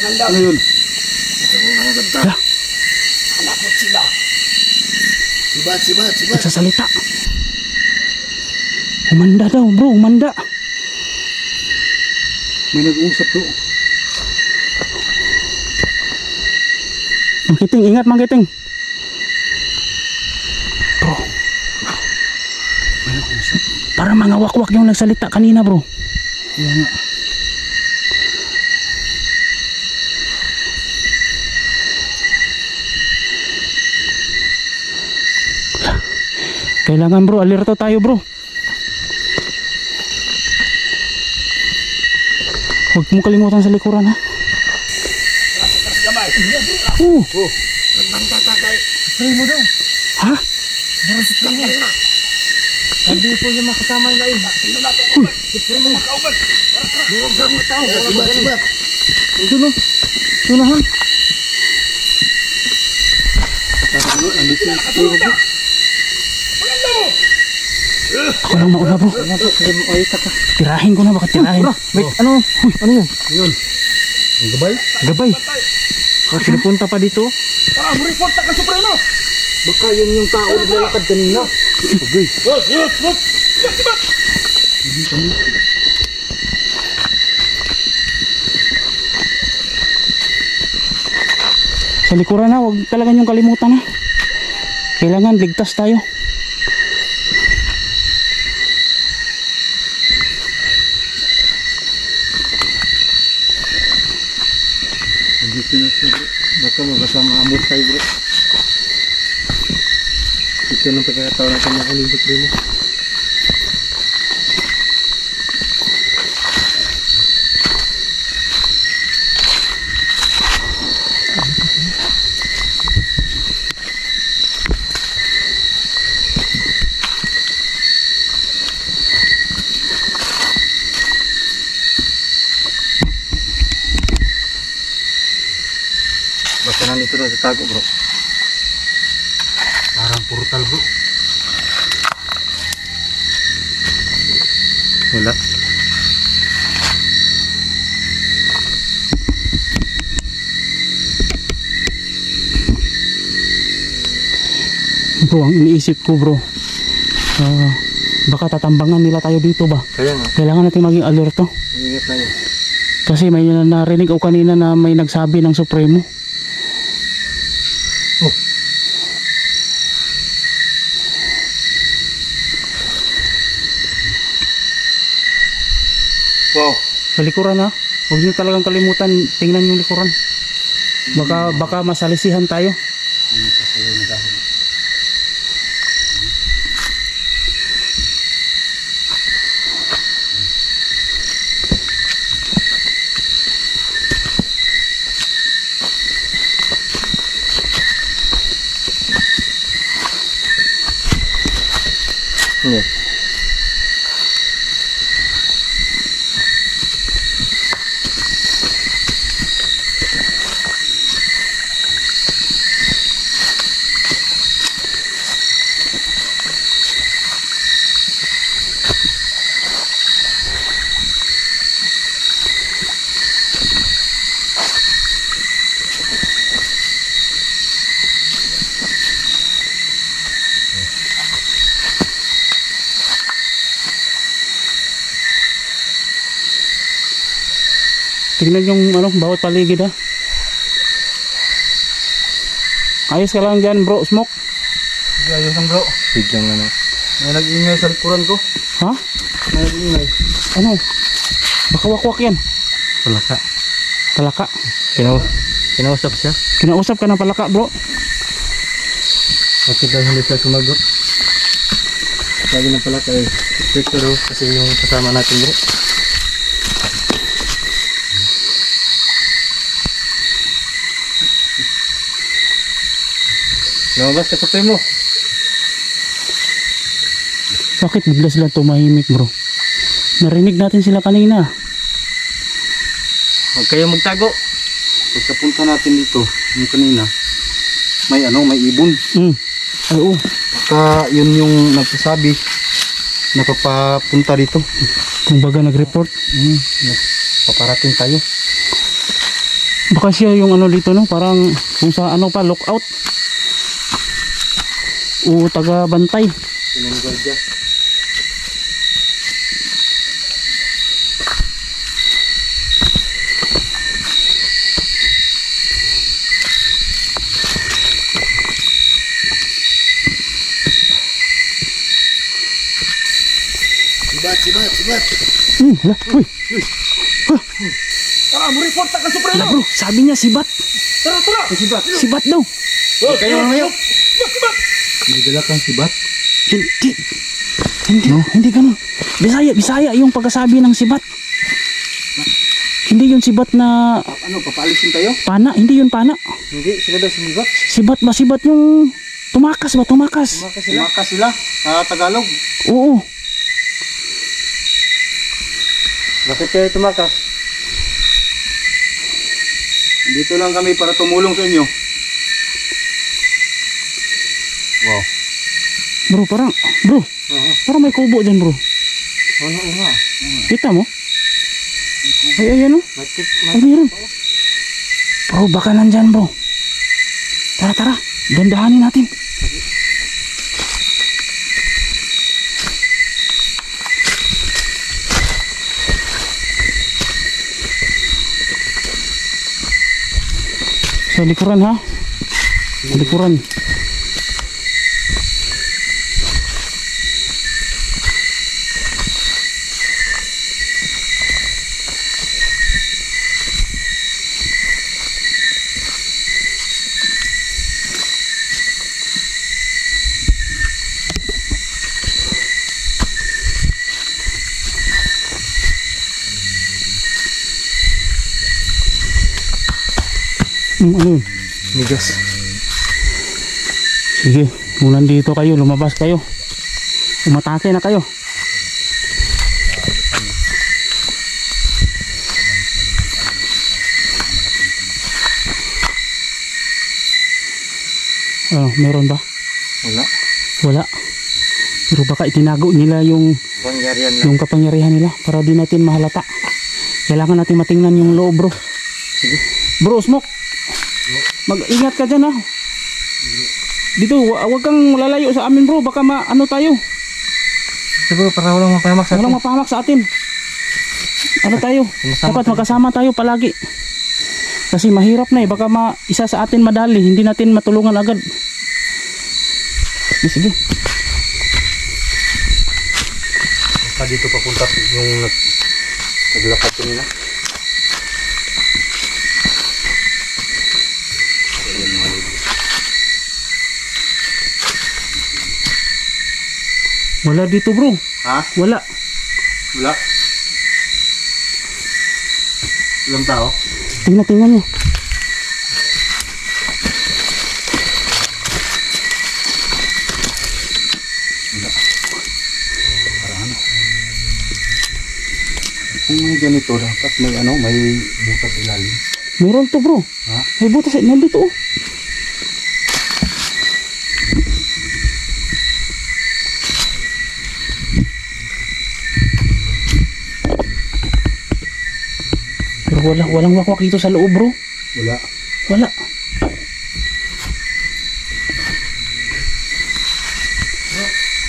Panganda. Ano yun? Hala. Hanapot sila. Sibat. Nagsasalita. Umanda daw bro, umanda. May nag-uusap bro. Mangkiting, ingat Mangkiting. Bro. May nag-uusap. Para mga wakwak yung nagsalita kanina bro. Kaya nga. Kailangan bro, alerto tayo bro. Huwag mo kalimutan sa likuran ha. Nagbantatagay. Pray mo daw. Ha? Narasot lang yan. Hindi po yung makasama yung lain. Sino natin kauban? Sino mo makauban? Luwag sa mga tao. Sibat. Ito no. Tunahan. Andito yung pray mo. Ako lang mauna bro. Tirahin ko na, baka tirahin. Wait, ano? Ano yun? Yun. Ang gabay? Gabay. Pinupunta pa dito. Report ka Supremo. Baka yun yung tao naglalakad kanina. Okay. Sibat. Sa likuran na, huwag talaga niyong kalimutan ha. Kailangan ligtas tayo. Andito na siya bro. Baka magkasama ambos tayo bro. Ito nung pagkakataon natin makulibot rin mo. Basta nandito na sa tago bro. Parang portal bro. Wala. Bro, ang iniisip ko bro, baka tatambangan nila tayo dito ba? Kaya nga. Kailangan natin maging alerto. Ingat tayo. Kasi may narinig ako kanina na may nagsabi ng Supremo. Oh. Wow. Sa likuran ha, huwag niyo talagang kalimutan, tingnan yung likuran. Baka masalisihan tayo. Yes. Tingnan yung bawat paligid ha. Ayos ka lang dyan bro, Smoke. Sige, ayos lang bro. Biglang ano. May nag-ingay sa likuran ko. Ha? May nag-ingay. Ano? Baka wakwak yan. Palaka. Palaka. Kinausap siya. Kinausap ka ng palaka bro. Bakit daw hindi siya sumagot? Sabi ng palaka eh. Strict daw kasi yung kasama natin bro. Lumabas ka sa tayo mo. Bakit bigla sila tumahimik bro? Narinig natin sila kanina. Huwag kayong magtago. Pagkapunta natin dito, yung kanina, may ibon. Ay oo. Baka yun yung nagsasabi na papapunta dito. Kung baga nag-report. paparating tayo. Baka siya yung ano dito, no? Parang kung sa ano pa, lookout. O taga bantay. Pinanggolda. Sibat. Hala, uy. Tara, mo report ka Hala Supremo. bro, sabi niya sibat. Tara. Sibat. Sibat daw. Kayo mamaya. Sibat. May dala kang sibat. Hindi ganun. Bisaya yung pagkasabi ng sibat. Hindi yung sibat na Ano, papaalisin tayo? pana, hindi yun pana. Hindi, sila daw sumibat. Sibat yung tumakas ba, tumakas. Tumakas sila sa Tagalog. Oo. Bakit kayo tumakas? Dito lang kami para tumulong sa inyo. Wow. Bro, parang may kubo dyan bro. Ano nga? Kita mo? Ay, ayan o. Ay, meron. Bro, baka nandyan bro. Tara. Dandahanin natin. Sa likuran ha. Sa likuran. Ano yun? Migas. Sige, kung nandito kayo, lumabas kayo. Umatake na kayo. Meron ba? Wala. Pero baka itinago nila yung Pangyarihan lang. yung kapangyarihan nila para di natin mahalata. Kailangan natin matingnan yung loob bro. Sige. Bro, Smoke. Mag-ingat ka dyan ha. Dito, wag kang lalayo sa amin bro. Baka ano tayo. Siguro para walang mapahamak sa Walang mapahamak sa atin. Ano tayo? Dapat magkasama tayo palagi. Kasi mahirap na eh. Baka isa sa atin madali. Hindi natin matulungan agad. Sige. Baka dito papunta yung naglakad kanila. Wala dito bro. Ha? Wala. Wala. Ilang tao? Tingnan nyo. Kung may ganito, dapat may butas ilalim. Meron to bro. Ha? May butas nandito oh. Pero walang wakwak dito sa loob bro. Wala.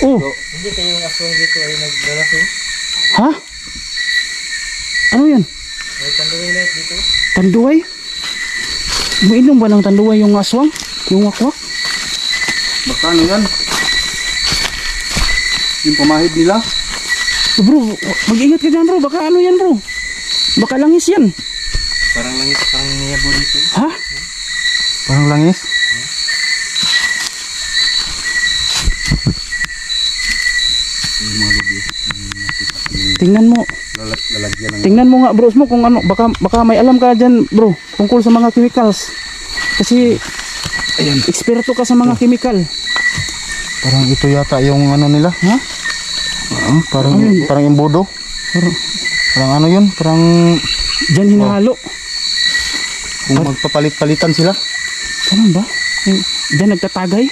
Oh. Hindi kayo yung aswang dito ay naglalaki? Ha? Ano yan? May tanduay light dito? Tanduay? Umiinom ba ng tanduay yung aswang? Yung wakwak? Baka ano yan? Yung pamahid nila? Bro, mag-ingat ka dyan bro. Baka ano yan bro? Baka langis yan. Parang langis, parang niyabo dito. Ha? Parang langis? Tingnan mo. Lalagyan ng... Tingnan mo nga bro mo kung ano. Baka may alam ka dyan bro. Tungkol sa mga chemicals. Kasi eksperto ka sa mga chemical. Parang ito yata yung ano nila. Ha? Parang imbodo. Parang ano yun? Parang Dyan hinahalo. kung magpapalit-palitan sila. Ano ba? Dyan nagtatagay.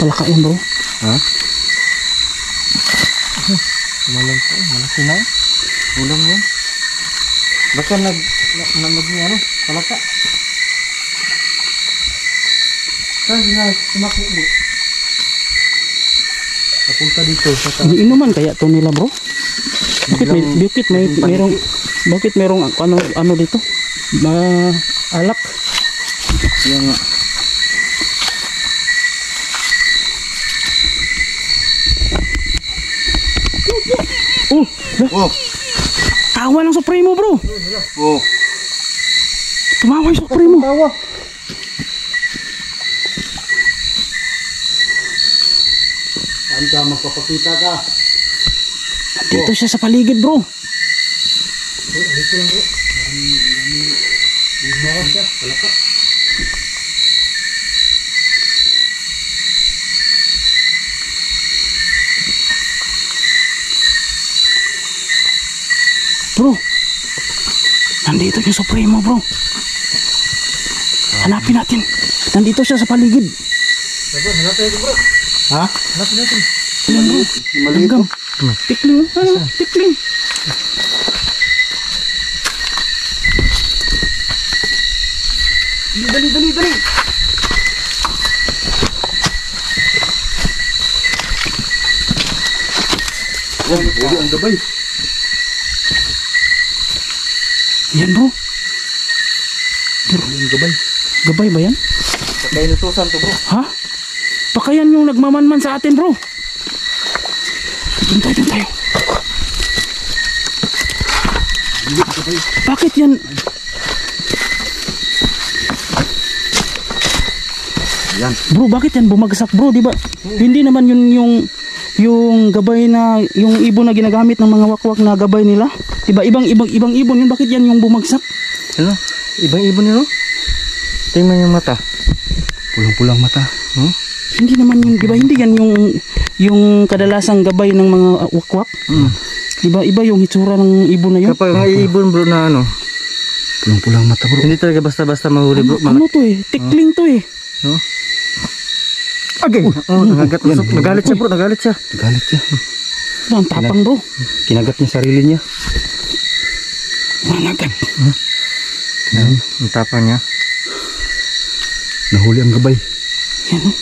palaka yun bro. Ha? Umalan po, malaki na. Ulam yun. Baka ano, palaka. Kasi nga, tumakbo mo. Papunta dito sa taas. Inuman kaya to nila bro? Bakit merong ano dito? Alak. Yan nga. Oh, tawa ng Supremo bro. Oh. Tumawa yung Supremo. Tawa. Saan ka magpapakita ka? Dito siya sa paligid bro. Dito lang bro. Bumakas siya. Palaka. Bro, nandito yung Supremo bro. Hanapin natin. Nandito siya sa paligid. Hanapin natin bro. Ha? Hanapin natin. Ayan bro. Langgam. Tikling. Ano? Tikling. Dali. Yan, huli ang gabay. Yan bro. Huli ang gabay. Gabay ba yan? Pagkain nutusan to bro. Ha? Baka yan yung nagmamanman sa atin bro. Doon tayo. Bakit yan? Yan. Bro, bakit yan bumagsak bro, di ba? Hindi naman yun yung gabay na yung ibon na ginagamit ng mga wakwak na gabay nila. Diba ibang ibon yun, bakit yan yung bumagsak? Ano? Ibang ibon yun, no? Tingnan yung mata. Pulang-pulang mata. Hindi naman yun, diba? Hindi yan yung kadalasang gabay ng mga wakwak. Diba iba yung hitsura ng ibon na yun? Kapag mga ibon bro na ano, pulang-pulang mata bro. Hindi talaga basta-basta mahuli bro. Ano to eh? Tikling to eh. No? Agay! Nagalit siya bro, nagalit siya. Ang tapang bro. Kinagat niya sarili niya. Managat. Ang tapang niya. Nahuli ang gabay. Yan oh.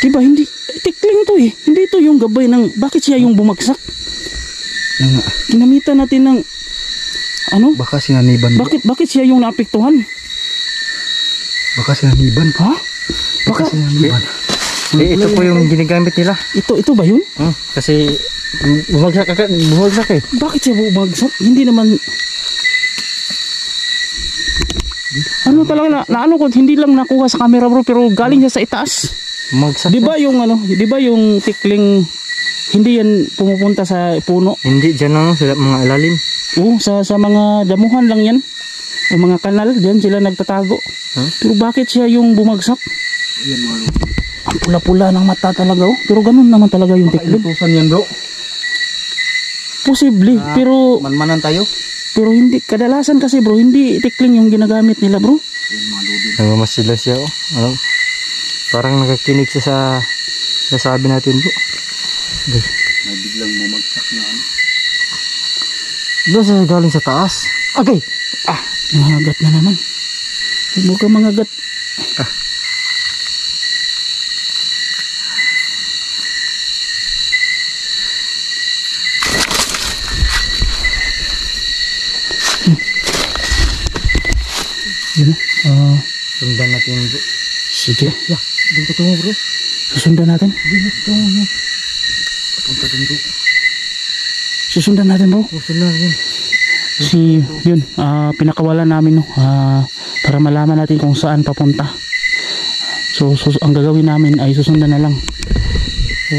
Diba hindi, tikling to eh. Hindi to yung gabay ng, bakit siya yung bumagsak? Yan nga. Ginamitan natin ng, ano? Baka sinaniban bro. Bakit siya yung naapektuhan? Baka sinaniban. Ha? Baka sinaniban. Ito po yung ginagamit nila. Ito ba yun? Kasi bumagsak eh. Bakit siya bumagsak? Hindi naman. Ano talaga na ano ko hindi lang nakuha sa camera bro pero galing siya sa itaas. Bumagsak. 'Di ba yung ano? 'Di ba yung tikling hindi yan pumupunta sa puno? Hindi diyan lang sila mga ilalim. Oo, sa mga damuhan lang yan. O mga kanal, diyan sila nagtatago. Pero bakit siya yung bumagsak? Yan mga Ang pula-pula ng mata talaga oh. Pero ganun naman talaga yung tikling. inutusan yan bro. Posible, pero Manmanan tayo. hindi kadalasan kasi bro, hindi tikling yung ginagamit nila bro. Nagmamasila siya oh. Ano? Parang nakakinig siya sa sabi natin bro. May biglang bumagsak na ano. Doon siya galing sa taas. Okay. Nangagat na naman. Huwag mo ka mangagat. Yun Sundan natin bro. sige. Doon pa tungo bro. Susundan natin. Punta doon bro. Susundan natin bro. Sundan yun. Yun, pinakawalan namin no, para malaman natin kung saan papunta. So ang gagawin namin ay susundan na lang. So,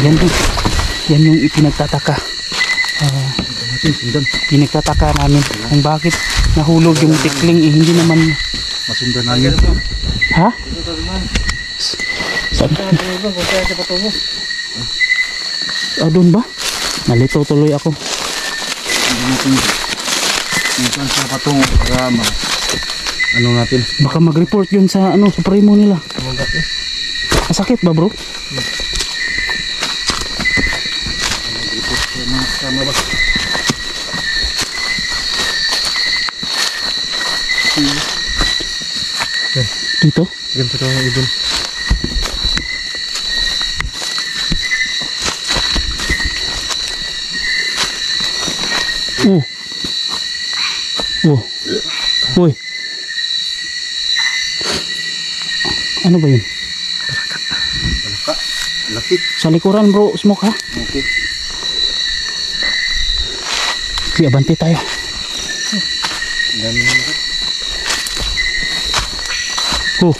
yun, yan yung ipinagtataka. Pinagtataka namin kung bakit nahulog yung tikling eh, hindi naman. Masundan namin. Ha? Saan? Doon ba? Nalito tuloy ako. Kung saan siya patungo para ano natin? Baka mag-report yun sa ano, sa primo nila. Magat eh. Masakit ba, bro? Mag-report sa mga kasama ba? Dito? Ganito ka mga ibon. Oh. Oh. Uy. Ano ba yun? Palaka. Laki. Sa likuran, bro. Smoke, ha? Okay. Sige, abante tayo. Dami na magat. Oh.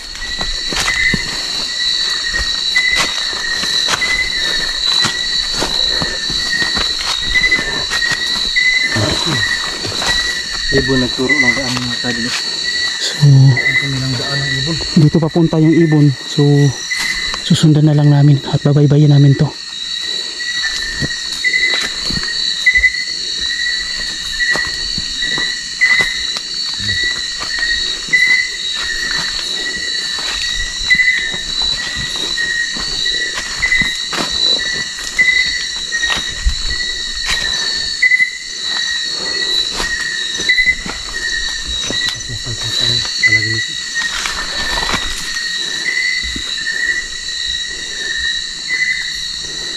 Ibon nagturo ng daan mga kadilo. So, Kami ng daan ng ibon. dito papunta yung ibon. So, susundan na lang namin at babaybayin namin to.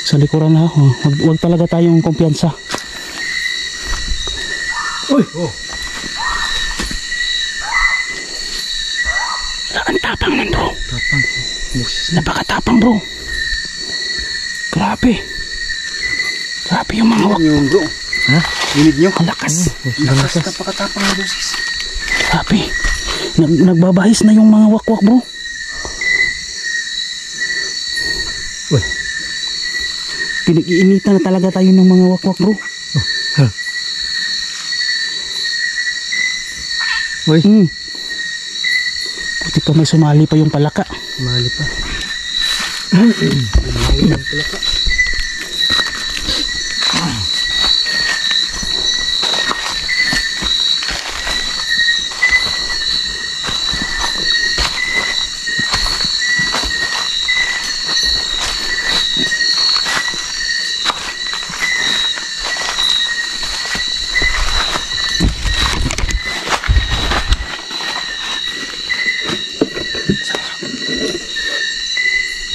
Sa likuran ha, oh. Wag talaga tayong kumpiyansa. Uy! Oh! Ang tapang nun, bro. Tapang. Napakatapang, bro. Grabe. Grabe yung mga wak. Yung bro. Ha? Dinig nyo? Ang lakas. Lakas. Napakatapang na boses. Grabe. Nagbabahis na yung mga wakwak, bro. Uy! Pinag-iinitan na talaga tayo ng mga wakwak, bro. Uy! Buti pa may sumali pa yung palaka. Mali pa. Mali ng palaka.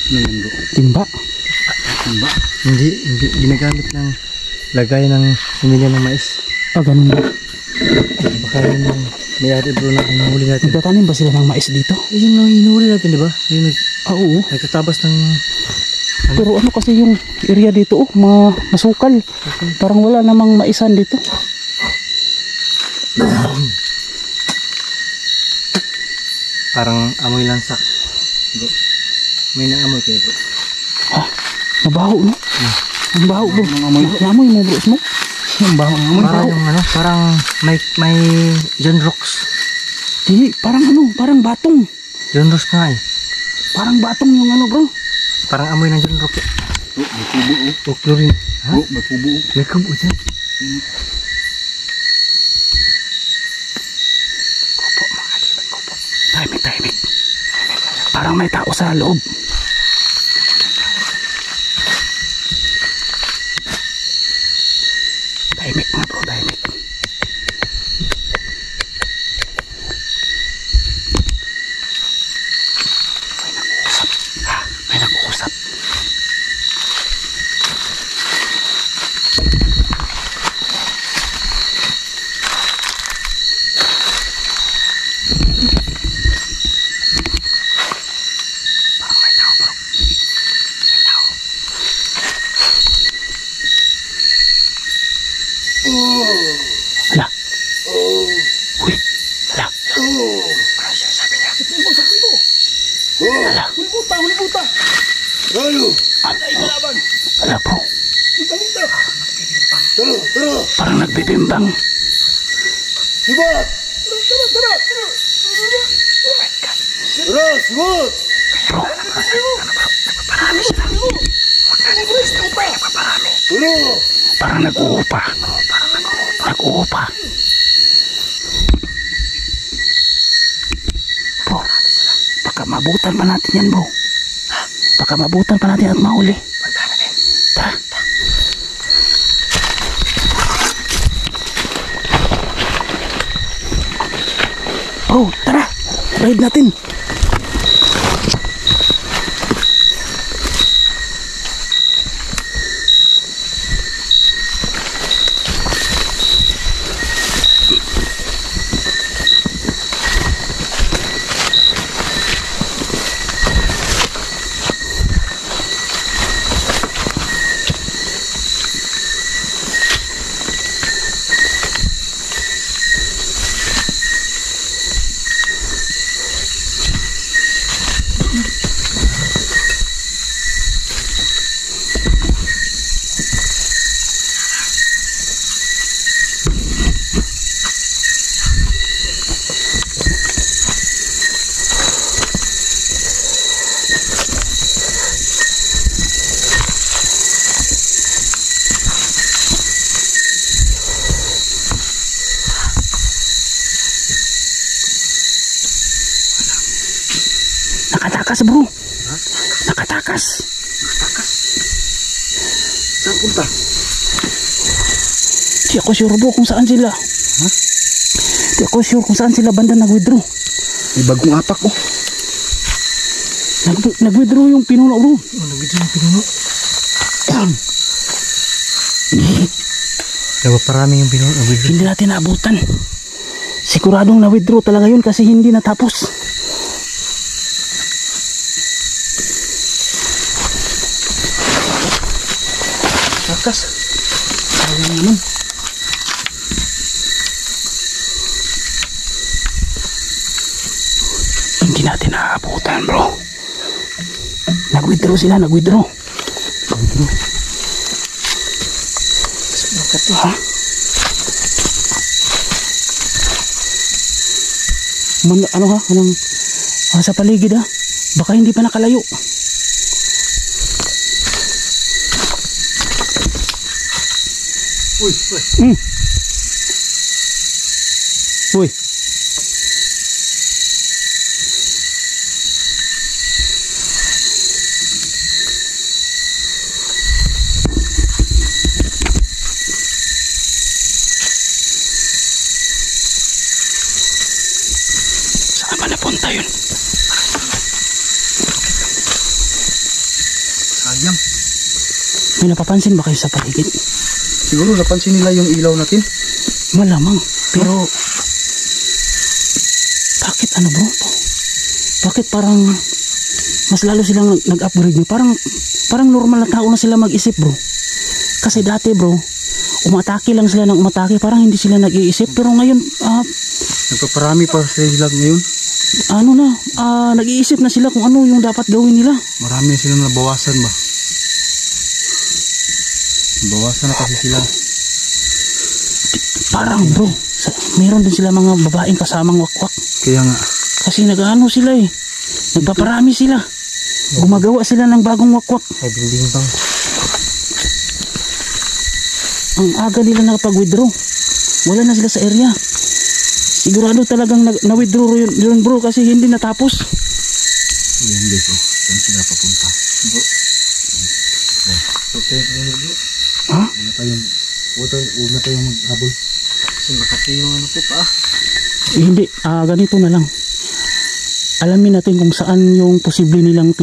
Ano yun bro? Timba. Timba? Hindi ginagamit ng lagay ng similya ng mais. Ah, ganun ba? Baka yun yung may-ari bro na inuhuli natin. Nagtatanim ba sila ng mais dito? Yun yung inuhuli natin di ba? Yun Ah, oo. nagkatabas ng Pero ano kasi yung area dito, oh, masukal. Parang wala namang maisan dito. parang amoy lansak. Bro. May naamoy kayo bro. Ah, mabaho, no? Ang baho, bro. Naamoy mo, bro. Smoke? Ang baho ng amoy. Parang yung ano, parang may John Rocks. Hindi, parang ano, parang batong. John Rocks nga eh. Parang batong yung ano, bro. Parang amoy ng John Rocks. Bro, may kubo oh. O chlorine. Ha? Bro, may kubo oh. May kubo dyan. Kupo, mga libat, kupo. Tahimik. Parang may tao sa loob. Tahimik, mga bro, tahimik. May nag-uusap. Parang may tao, bro. May tao. Hala. Uy. Hala. Ano siya sabi niya? Hala. Hulibuta! Ano? Hala, bro. Tara! Parang nagbibimbang. Sibat! Oh my God. Tara! Sibat! Bro, nagpaparami sila. Huwag natin gusto pa. Nagpaparami. Tara! Parang nag-uupa. Nag-uupa. maabutan pa natin yan, bro. Baka maabutan pa natin at mahuli. Punta natin. Tara. Bro, tara. Ride natin. Nakatakas, bro. Ha? Nakatakas. Saan punta? Di ako sure, bro, kung saan sila. Ha? Di ako sure kung saan sila banda nag-withdraw. May bagong apak oh. Nag-withdraw yung pinuno, bro. Nag-withdraw yung pinuno. Napaparami yung pinuno. Hindi natin naabutan. Siguradong na-withdraw talaga yun kasi hindi natapos. Takas. Sayang naman. Hindi natin naabutan, bro. Nag-withdraw sila, nag-withdraw. Bakit to Ha? Ano ha? Anong, sa paligid ha? Baka hindi pa nakalayo. Uy, Uy. Saan ba napunta yun? sayang. May napapansin ba kayo sa paligid? Siguro napansin nila yung ilaw natin. Malamang. Pero bakit ano, bro? Bakit parang mas lalo silang nag-upgrade nyo? Parang normal na tao na sila mag-isip, bro. Kasi dati, bro, umatake lang sila ng umatake. Parang hindi sila nag-iisip. Pero ngayon, Nagpaparami pa sila ngayon. nag-iisip na sila kung ano yung dapat gawin nila. Marami na silang nabawasan ba? Bawasan na kasi sila. Parang, bro, meron din sila mga babaeng kasamang wakwak. Kaya nga. Kasi nag-ano sila eh. Nagpaparami sila. Gumagawa sila ng bagong wakwak. Ay, building bang. Ang aga nila nakapag-withdraw. Wala na sila sa area. Sigurado talagang na-withdraw yun, bro, kasi hindi natapos. Hindi bro. Saan sila papunta? Bro. Okay, bro. Ha? Huwag na tayong maghabol. Kasi makati yung ano ko pa. Hindi, ganito na lang. Alamin natin kung saan yung posible nilang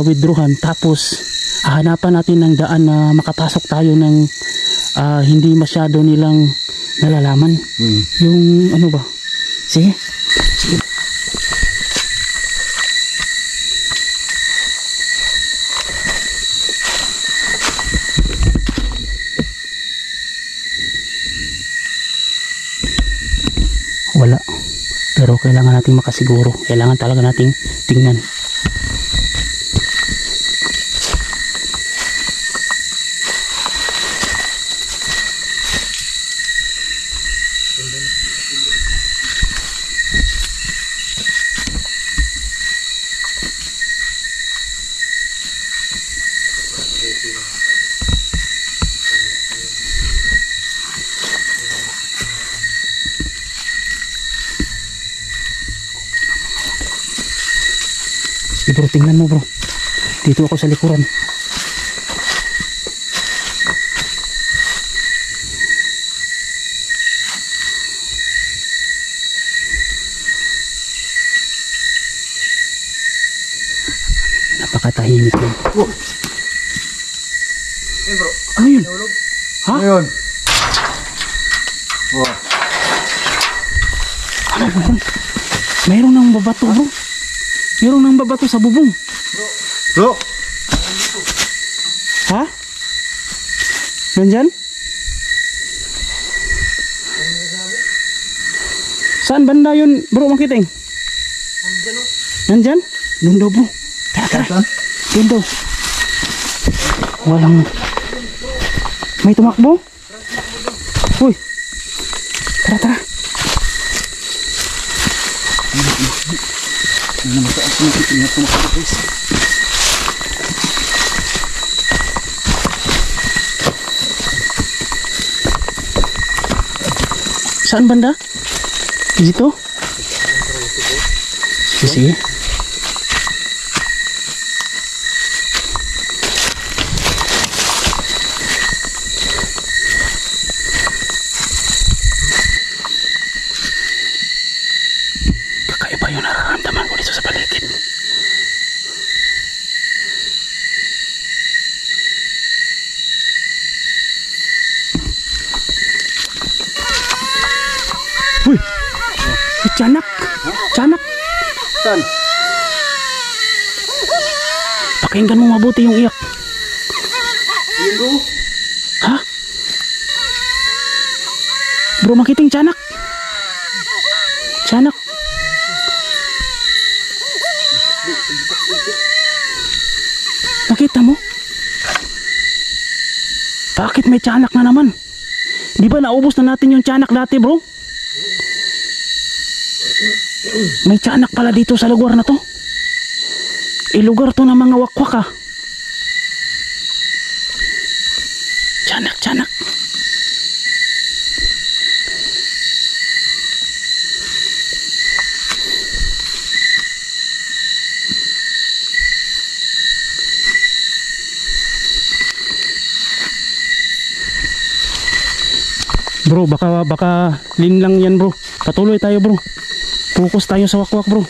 withdrawhan. Tapos, hahanapan natin ng daan na makapasok tayo ng hindi masyado nilang nalalaman. Yung ano ba? Sige. Sige. Wala. Pero kailangan nating makasiguro. Kailangan talaga nating tingnan. bro, tingnan mo bro. Dito ako sa likuran. Napakatahimik bro. Bro. Ano yun? Nahulog. Ha? Ano yun? Oh. Ano bro? Mayroon nang babato bro. Mayroon nang babato sa bubong. Bro! Ha? Nandyan? Saan banda yun bro Makiting? Nandyan? Doon daw bro. Tara tara. Saan? Doon daw. Walang... May tumakbo? Uy. Tara tara. Ano naman ito? Ako nakikinig na tumakbo guys. Saan banda? Dito? Sige sige. Kakaiba yung nararamdaman ko dito sa paligid. Uy! Uy, tiyanak! Tiyanak! Saan? Pakinggan mo mabuti yung iyak. Ayun bro. Ha? Bro Makiting, tiyanak! Tiyanak! Nakita mo? Bakit may tiyanak na naman? Di ba naubos na natin yung tiyanak dati bro? May tiyanak pala dito sa lugar na to. Lugar to ng mga wakwak ah. Tiyanak, tiyanak. Bro, baka lin lang yan bro. Patuloy tayo bro. Focus tayo sa wakwak bro.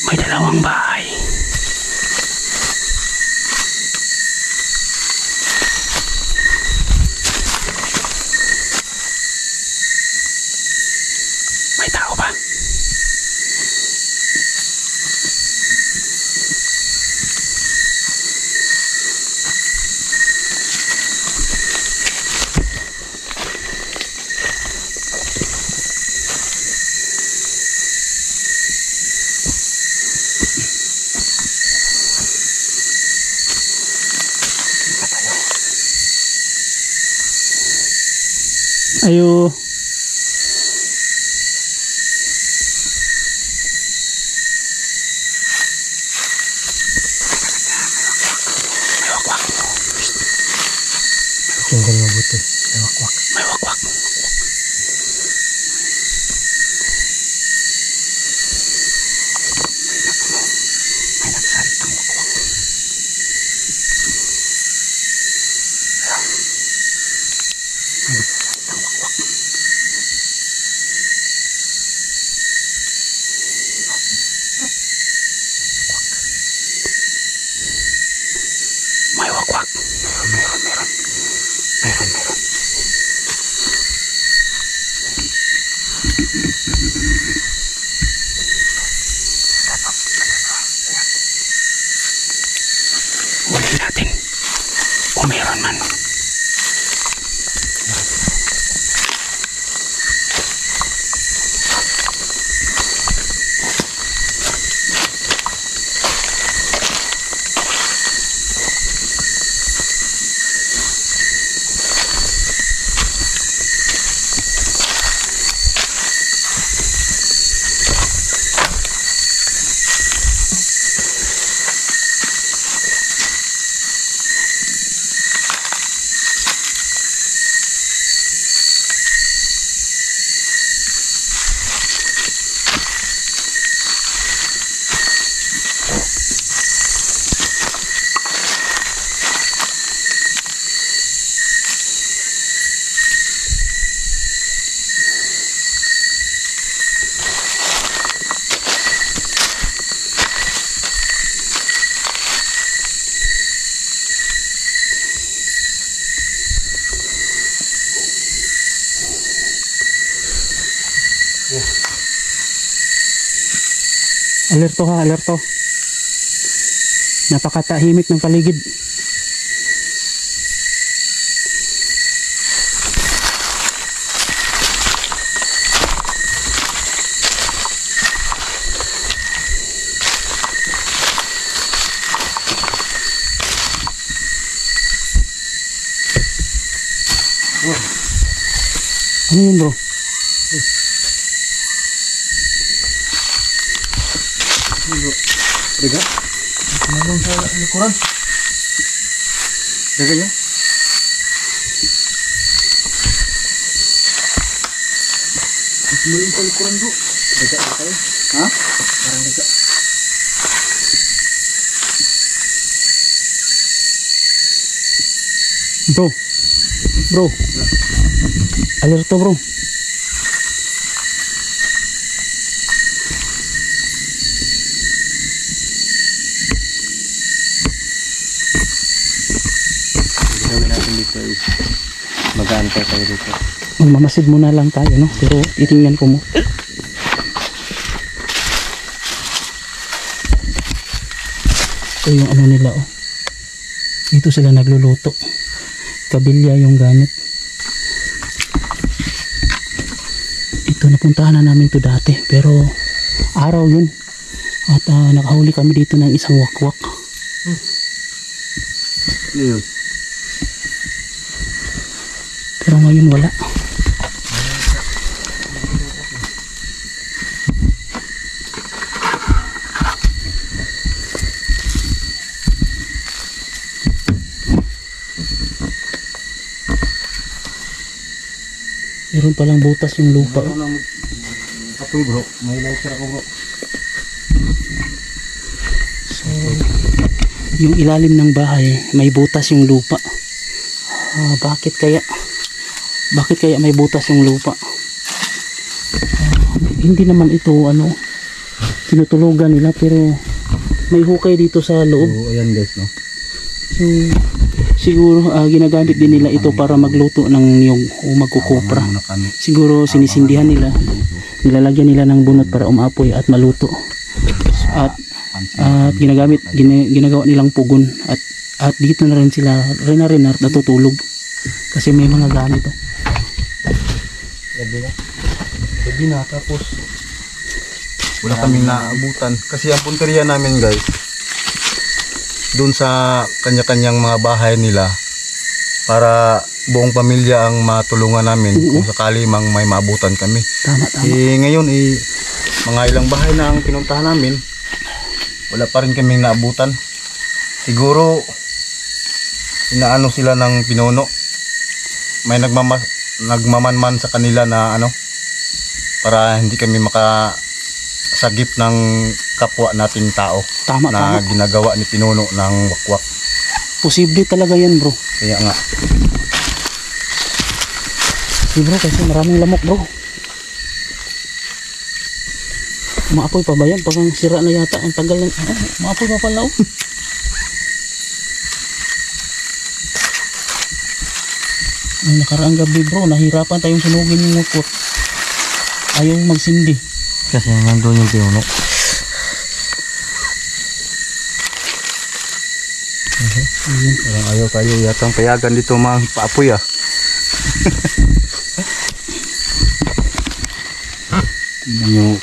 May dalawang bahay. May tao ba? Ayo. May wakwak. Pakinggan mabuti. May wakwak. May wakwak. May nagsalitang wakwak. May nagsalitang wakwak. May wakwak. Meron. Alerto ha, alerto. Napakatahimik ng paligid. Ano yun bro? Daga? Nalong sa likuran. Daga yan? Nalong sa likuran bro. Daga na kayo? Ha? Parang daga. Bro. Bro. Alerto bro. Gawin natin dito is mag-aantay tayo dito. Magmamasid muna lang tayo no. Pero titingnan ko mo. Ito yung ano nila oh. Dito sila nagluluto. Kabilya yung gamit. Ito napuntahan na namin to dati pero araw yun. At nakahuli kami dito ng isang wakwak. Ano yun? Pero ngayon wala. Meron palang butas yung lupa. Apoy bro, may lighter ako bro. So, yung ilalim ng bahay, may butas yung lupa. Bakit kaya? Bakit kaya may butas yung lupa? Hindi naman ito ano, tinutulugan nila pero may hukay dito sa loob. So, ayan guys no. So, siguro ginagamit din nila ito para magluto ng niyog o magkukupra. Siguro sinisindihan nila, nilalagyan nila ng bunot para umapoy at maluto. At ginagawa nilang pugon at dito na rin sila rin natutulog kasi may mga gamit oh. Gabi na tapos wala kaming naabutan kasi ang punteriya namin guys doon sa kanya-kanyang mga bahay nila para buong pamilya ang matulungan namin kung sakali mang may maabutan kami. Tama. Ngayon mga ilang bahay na ang pinuntahan namin, wala pa rin kaming naabutan. Siguro inaano sila ng pinuno, may nagmamanman sa kanila na ano para hindi kami makasagip ng kapwa nating tao. Tama. Ginagawa ni pinuno ng wakwak. Posible talaga yan bro. Kaya nga Bro kasi maraming lamok bro. Maapoy pa ba yan? Parang sira na yata ang tagal ng maapoy pa pala oh. Ang nakaraang gabi bro, nahirapan tayong sunugin yung wakwak. Ayaw magsindi kasi nandun yung pinuno. Ayaw tayo yatang payagan dito mga paapoy ah.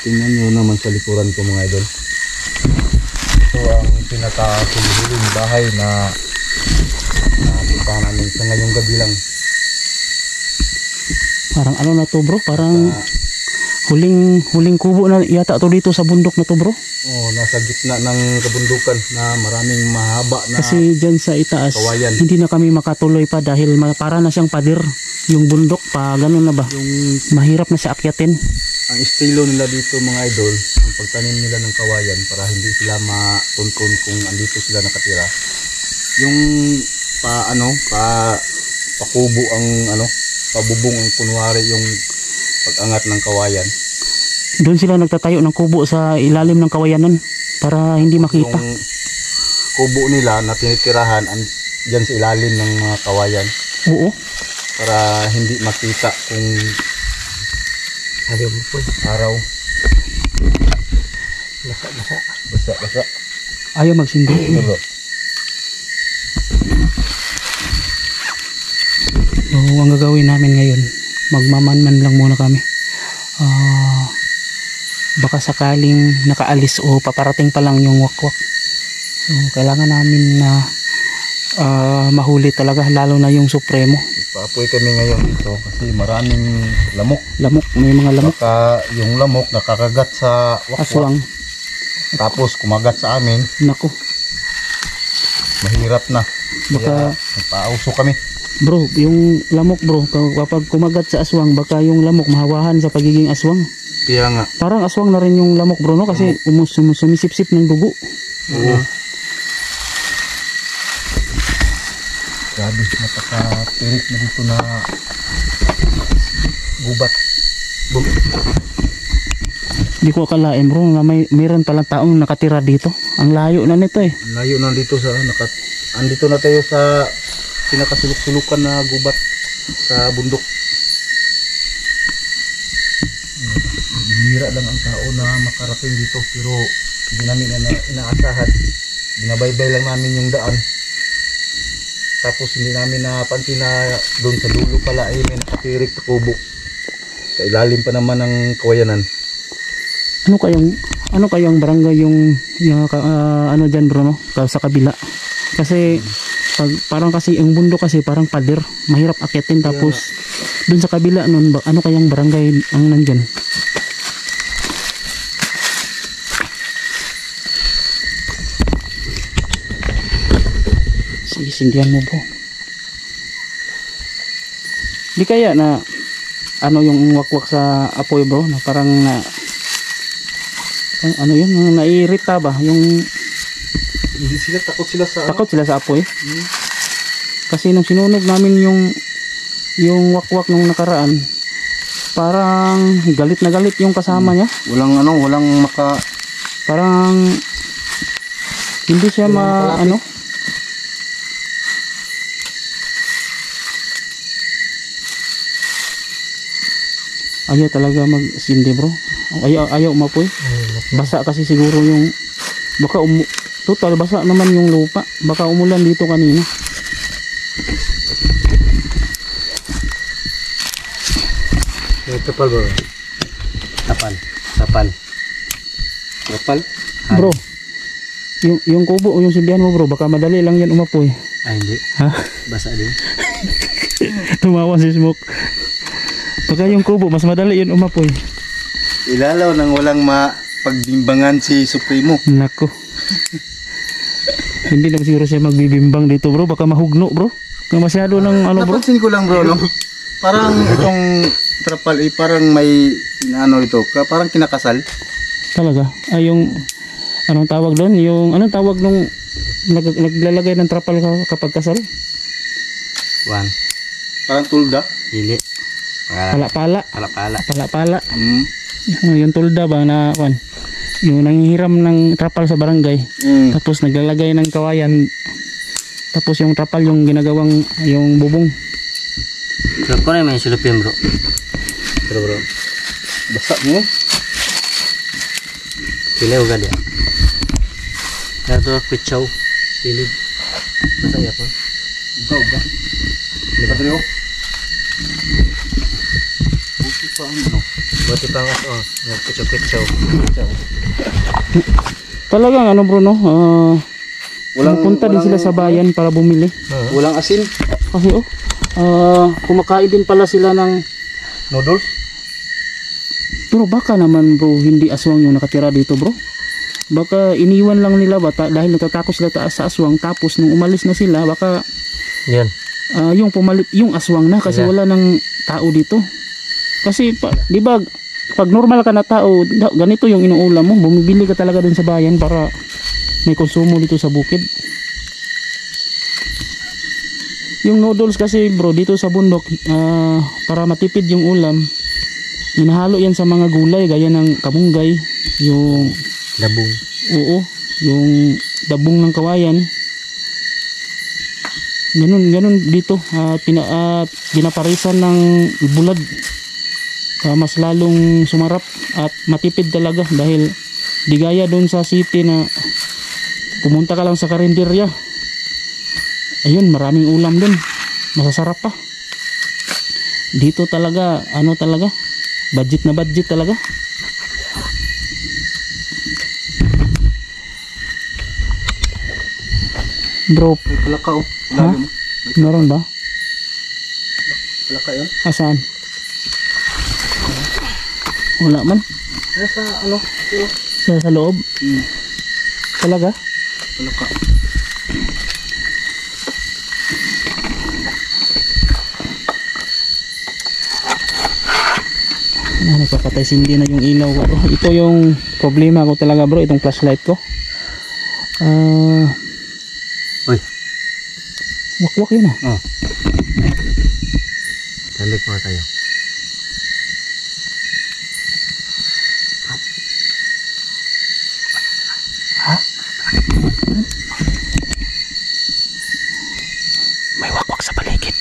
Tingnan nyo naman sa likuran ko mga idol. Ito ang pinaka-huling bahay na napuntahan namin sa ngayong gabi lang. Parang ano na to bro, parang huling kubo na yata to dito sa bundok na to bro. Oh, nasa gitna ng kabundukan na maraming mahaba na kasi dyan sa itaas kawayan. Hindi na kami makatuloy pa dahil para na siyang pader yung bundok pa ganun na ba yung mahirap na siya akyatin. Ang estilo nila dito mga idol, ang pagtanim nila ng kawayan para hindi sila matuntun kung andito sila nakatira. Yung pakubo ang pabubong ang kunwari yung pag-angat ng kawayan. Doon sila nagtatayo ng kubo sa ilalim ng kawayanan para hindi makita. Yung kubo nila na tinitirahan dyan sa ilalim ng mga kawayan. Oo. Para hindi makita kung araw. Basa. Ayaw magsindi. Bro. So, ang gagawin namin ngayon, magmamanman lang muna kami. Baka sakaling nakaalis o paparating pa lang yung wakwak. So, kailangan namin na mahuli talaga, lalo na yung supremo. Paapoy kami ngayon dito kasi maraming lamok. Lamok, may mga lamok. Baka yung lamok nakakagat sa wakwak. Aswang. Tapos kumagat sa amin, Nako. mahirap na. Baka, Kaya nagpauso kami. bro, yung lamok bro, kapag kumagat sa aswang, baka yung lamok mahawahan sa pagiging aswang. Kaya nga. Parang aswang na rin yung lamok bro, no? Kasi sumisip-sip ng dugo. Oo. Grabe, napaka-tirik na dito na gubat. Hindi ko akalain bro na mayroon palang taong nakatira dito. Ang layo na nito eh. Layo na dito sa andito na tayo sa pinakasulok-sulukan na gubat sa bundok. Bihira lang ang tao na makarating dito pero hindi namin inaasahan. Binabaybay lang namin yung daan. Tapos hindi namin napansin na doon sa dulo pala ay may nakatirik na kubo. Sa ilalim pa naman ng kawayanan. Ano kayang barangay yung ano diyan bro no? Sa kabila. Kasi parang kasi yung bundok kasi parang pader, mahirap akyatin tapos dun sa kabila nun ano kayang barangay ang nandiyan? Sindihan mo bro. Di kaya na ano yung wakwak sa apoy bro na parang na ano yun, naiirita ba yung Hindi sila takot sila sa takot sila sa apoy? Kasi nung sinunog namin yung wakwak nung nakaraan, parang galit na galit yung kasama niya. walang maka Parang hindi siya ano. Ayaw talaga magsindi bro. Ayaw umapoy. Basa kasi siguro yung baka total basa naman yung lupa. Baka umulan dito kanina. Tapal bro. Tapal. Bro. Yung kubo o yung sindihan mo bro, baka madali lang yan umapoy. Ay hindi. Ha? Basa din. Tumawa si Smoke. Baka yung kubo mas madali yun umapoy. Ilalaw nang walang mapagbimbangan si Supremo. Nako. Hindi naman siguro siya magbibimbang dito bro, baka mahugno bro. Kung masyado ng ano bro. Napansin ko lang bro, no? Parang itong trapal parang may ano ito, parang kinakasal. Talaga. Ay yung anong tawag doon? Yung anong tawag nung naglalagay ng trapal kapag kasal? Parang tulda. Dili. Pala-pala. Pala-pala. Yung tulda ba na kwan? Yung nanghihiram ng trapal sa barangay. Tapos naglalagay ng kawayan. Tapos yung trapal yung ginagawang yung bubong. So ko na may silupin bro. Pero bro. Basa mo. Pili uga dia. Dato pitsaw. Pili. Basta ya pa. Uga. Padre oh. Buti pa ano. Buti pa nga pitsaw. Talagang ano bro no? Punta din sila sa bayan para bumili. Walang asin. Kasi kumakain din pala sila ng Noodles. pero baka naman bro hindi aswang yung nakatira dito bro. Baka iniwan lang nila bata dahil natatakot sila sa aswang, tapos nung umalis na sila baka Yan. yung pumalit yung aswang na kasi wala nang tao dito. Kasi di ba pag normal ka na tao, ganito yung inuulam mo, bumibili ka talaga dun sa bayan para may konsumo dito sa bukid. Yung noodles kasi bro dito sa bundok, para matipid yung ulam, inahalo yan sa mga gulay gaya ng kamunggay, yung Dabong. oo, yung dabong ng kawayan. Ganun dito, pinaparisan ng bulad. Mas lalong sumarap at matipid talaga dahil Di gaya doon sa city na pumunta ka lang sa karinderya. Ayun, maraming ulam doon. Masasarap pa. Dito talaga, ano talaga? Budget na budget talaga. Bro, May palaka oh. ha? Meron ba? Palaka yun. Asaan? Wala man. Nasa ano? Sa loob? Talaga? Palaka. Nagpapatay sindi na yung ilaw ko bro. Ito yung problema ko talaga bro, itong flashlight ko. Uy. Wakwak yun ah. Oh. Balik mga tayo. Ha? May wakwak sa paligid.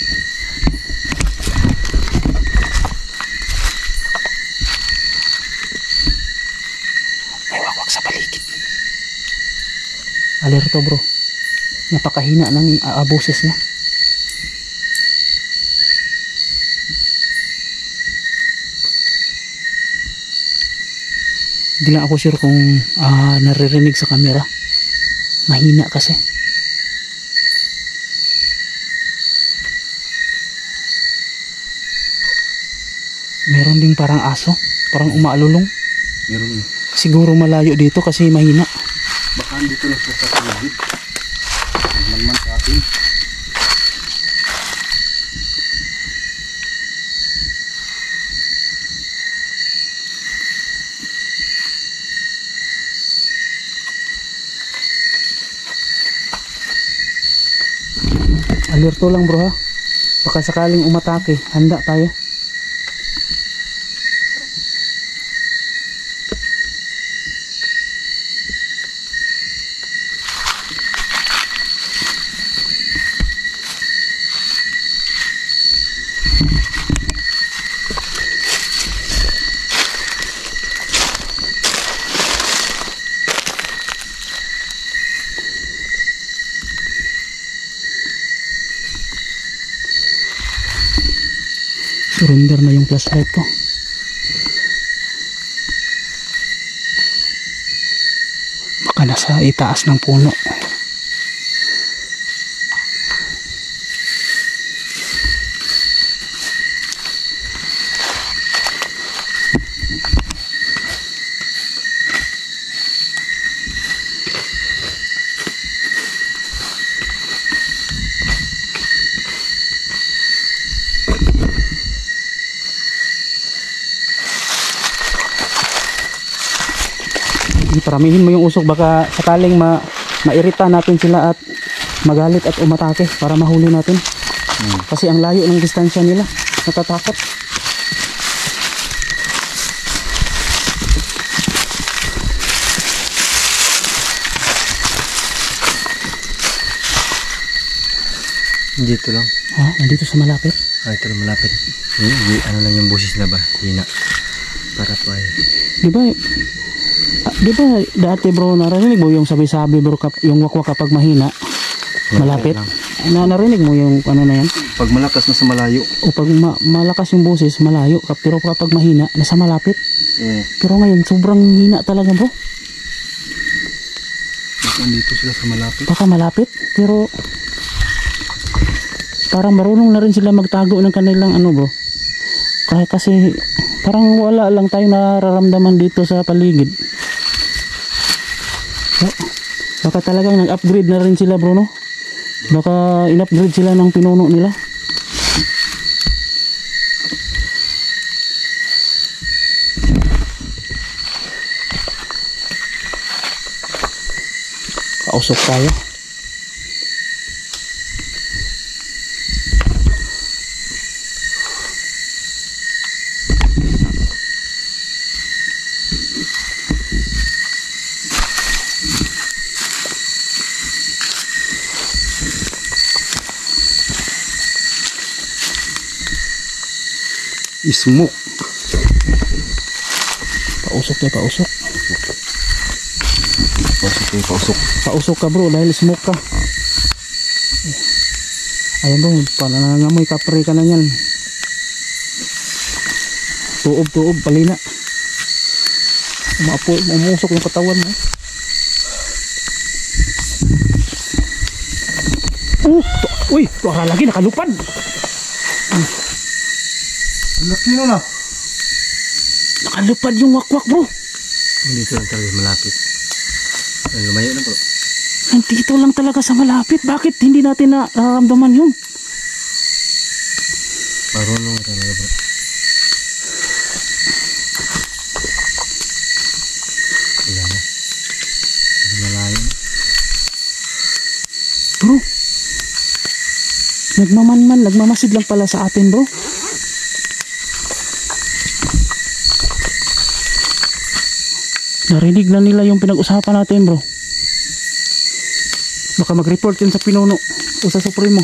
May wakwak sa paligid. Alerto bro. Napakahina ng boses niya. Hindi lang ako sure kung naririnig sa camera. Mahina kasi. Meron ding parang aso, parang umaalulong. Meron. Siguro malayo dito kasi mahina. Baka dito lang sa paligid. Man sa atin. Alerto lang bro ha. Baka sakaling umatake, handa tayo. Surrender na yung flashlight ko. Baka nasa itaas ng puno. Paramihin mo yung usok, baka sakaling mairita natin sila at magalit at umatake para mahuli natin. Kasi ang layo ng distansya nila, natatakot. Dito lang. Ha? Nandito sa malapit? Ito lang malapit. Ano lang yung boses na ba? Hina. Para po ay... Di ba dati bro, narinig mo yung sabi-sabi bro, yung wakwak kapag mahina, malapit? Narinig mo yung ano na yan? Pag malakas na sa malayo. O pag malakas yung boses, malayo. Pero kapag mahina, nasa malapit. Pero ngayon, sobrang hina talaga bro. Baka dito sila sa malapit. Baka malapit, pero parang marunong na rin sila magtago ng kanilang ano bro. Kasi parang wala lang tayo nararamdaman dito sa paligid. Baka talagang nag-upgrade na rin sila bro no? Baka in-upgrade sila ng pinuno nila. Kausok tayo. Smoke. Pausok tayo, pausok. Ito yung pausok. Pausok ka bro dahil smoke ka. Ayan bro, panangamoy kapre ka na yan. Tuob, palina. Umusok yung katawan mo. Uy, baka lagi nakalupad. Ang laki nun ah. Nakalupad yung wakwak bro. Dito lang talaga malapit. Lumayo na bro. Nandito lang talaga sa malapit. Bakit hindi natin nararamdaman yun? Marunong na talaga bro. Wala na. Malayo. Bro, nagmamasid lang pala sa atin bro. Narinig na nila yung pinag-usapan natin bro. Baka mag-report yun sa pinuno o sa supremo.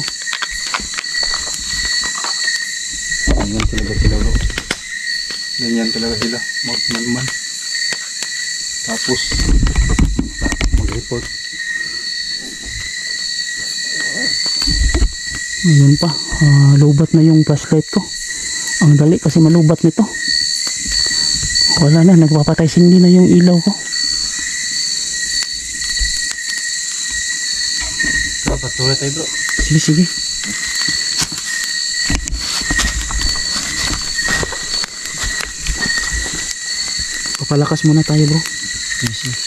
Ganyan talaga sila bro. Ganyan talaga sila. Magmanman. Tapos mag-report. Ngayon pa, lubat na yung flashlight ko. Ang dali kasi malubat nito. Wala na, nagpapatay sindi na yung ilaw ko. Bro, patuloy tayo bro. Sige. Papalakas muna tayo bro. Sige.